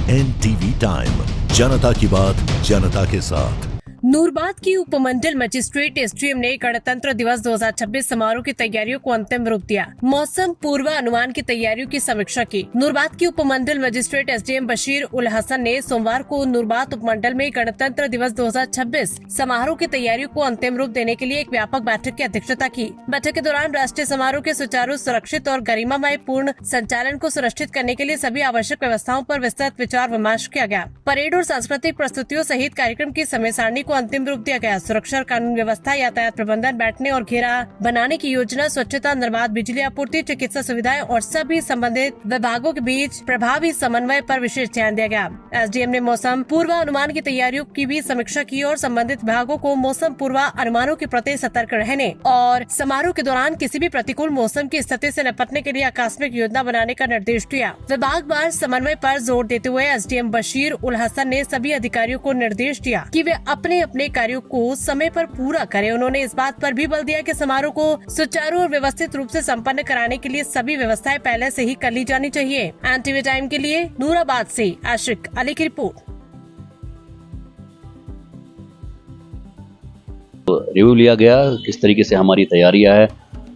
NTV time, जनता की बात जनता के साथ। नूरबाद की उपमंडल मजिस्ट्रेट एसडीएम ने गणतंत्र दिवस 2026 समारोह की तैयारियों को अंतिम रूप दिया। मौसम पूर्वानुमान की तैयारियों की समीक्षा की। नूरबाद की उपमंडल मजिस्ट्रेट एसडीएम बशीर उल हसन ने सोमवार को नूरबाद उपमंडल में गणतंत्र दिवस 2026 समारोह की तैयारियों को अंतिम रूप देने के लिए एक व्यापक बैठक की अध्यक्षता की। बैठक के दौरान राष्ट्रीय समारोह के सुचारू, सुरक्षित और गरिमामय पूर्ण संचालन को सुनिश्चित करने के लिए सभी आवश्यक व्यवस्थाओं पर विस्तृत विचार विमर्श किया गया। परेड और सांस्कृतिक प्रस्तुतियों सहित कार्यक्रम की समय सारणी को अंतिम रूप दिया गया। सुरक्षा और कानून व्यवस्था, यातायात प्रबंधन, बैठने और घेरा बनाने की योजना, स्वच्छता, निर्बाध बिजली आपूर्ति, चिकित्सा सुविधाएं और सभी संबंधित विभागों के बीच प्रभावी समन्वय पर विशेष ध्यान दिया गया। एसडीएम ने मौसम पूर्वानुमान की तैयारियों की भी समीक्षा की और संबंधित विभागों को मौसम पूर्वानुमानों के प्रति सतर्क रहने और समारोह के दौरान किसी भी प्रतिकूल मौसम की स्थिति से निपटने के लिए आकस्मिक योजना बनाने का निर्देश दिया। विभागवार समन्वय पर जोर देते हुए एसडीएम बशीर उल हसन ने सभी अधिकारियों को निर्देश दिया कि वे अपने अपने कार्यों को समय पर पूरा करें। उन्होंने इस बात पर भी बल दिया कि समारोह को सुचारू और व्यवस्थित रूप से संपन्न कराने के लिए सभी व्यवस्थाएं पहले से ही कर ली जानी चाहिए। एनटीवी टाइम के लिए नूराबाद से आशिक अली की रिपोर्ट। रिव्यू लिया गया किस तरीके से हमारी तैयारियां है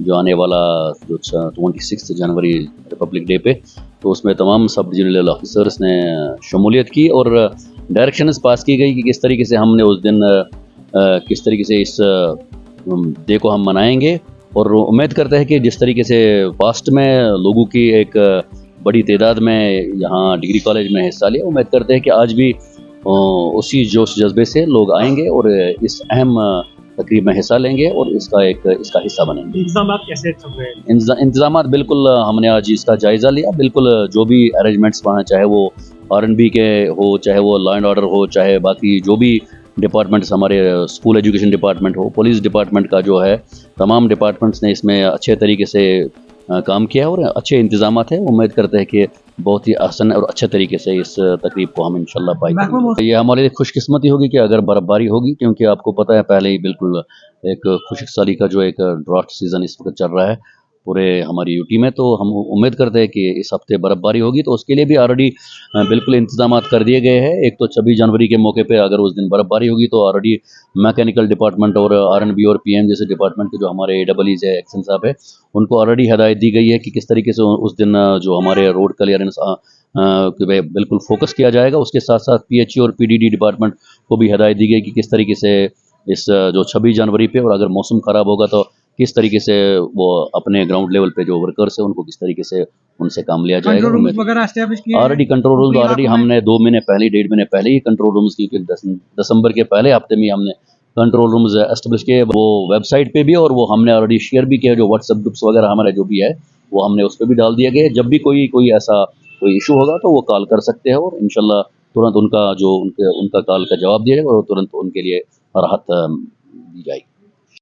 जो आने वाला जो 26 जनवरी रिपब्लिक डे पे, तो उसमें तमाम सब डिविजनल ऑफिसर्स ने शमूलियत की और डायरेक्शंस पास की गई कि किस तरीके से हमने उस दिन किस तरीके से इस डे को हम मनाएंगे। और उम्मीद करते हैं कि जिस तरीके से पास्ट में लोगों की एक बड़ी तादाद में यहाँ डिग्री कॉलेज में हिस्सा लिया, उम्मीद करते हैं कि आज भी उसी जोश जज्बे से लोग आएंगे और इस अहम तकरीब में हिस्सा लेंगे और इसका हिस्सा बनेंगे। इंतजाम कैसे चल रहे हैं? इंतजाम बिल्कुल हमने आज इसका जायज़ा लिया। बिल्कुल जो भी अरेंजमेंट्स वहाँ, चाहे वो R&B के हो, चाहे वो लॉ एंड ऑर्डर हो, चाहे बाकी जो भी डिपार्टमेंट्स हमारे स्कूल एजुकेशन डिपार्टमेंट हो, पुलिस डिपार्टमेंट का जो है, तमाम डिपार्टमेंट्स ने इसमें अच्छे तरीके से काम किया और अच्छे इंतजाम हैं। उम्मीद करते हैं कि बहुत ही आसान और अच्छे तरीके से इस तकरीब को हम इंशाल्लाह पाएंगे। ये हमारे लिए खुशकिस्मती होगी कि अगर बर्फबारी होगी, क्योंकि आपको पता है पहले ही बिल्कुल एक खुशक साली का जो एक ड्राफ्ट सीज़न इस वक्त चल रहा है पूरे हमारी यूटी में, तो हम उम्मीद करते हैं कि इस हफ्ते बर्फबारी होगी, तो उसके लिए भी ऑलरेडी बिल्कुल इंतजाम कर दिए गए हैं। एक तो 26 जनवरी के मौके पे अगर उस दिन बर्फबारी होगी तो ऑलरेडी मैकेनिकल डिपार्टमेंट और R&B और PM जैसे डिपार्टमेंट के जो हमारे AEEs है, एक्शन साहब है, उनको ऑलरेडी हिदायत दी गई है कि किस तरीके से उस दिन जो हमारे रोड क्लियरेंस बिल्कुल फोकस किया जाएगा। उसके साथ साथ PHE और PDD डिपार्टमेंट को भी हिदायत दी गई कि किस तरीके से इस जो 26 जनवरी पे, और अगर मौसम ख़राब होगा तो किस तरीके से वो अपने ग्राउंड लेवल पे जो वर्कर्स है उनको किस तरीके से उनसे काम लिया जाएगा। ऑलरेडी कंट्रोल रूम ऑलरेडी हमने 2 महीने पहले, 1.5 महीने पहले ही कंट्रोल रूम्स की, दिसंबर के पहले हफ्ते में हमने कंट्रोल रूम्स एस्टेब्लिश किए, वो वेबसाइट पे भी, और वो हमने ऑलरेडी शेयर भी किया। जो व्हाट्सएप ग्रुप्स वगैरह हमारे जो भी है वो हमने उस पर भी डाल दिया गया। जब भी कोई ऐसा कोई इशू होगा तो वो कॉल कर सकते हैं और इंशाल्लाह तुरंत उनका कॉल का जवाब दिया जाएगा और तुरंत उनके लिए राहत दी जाएगी।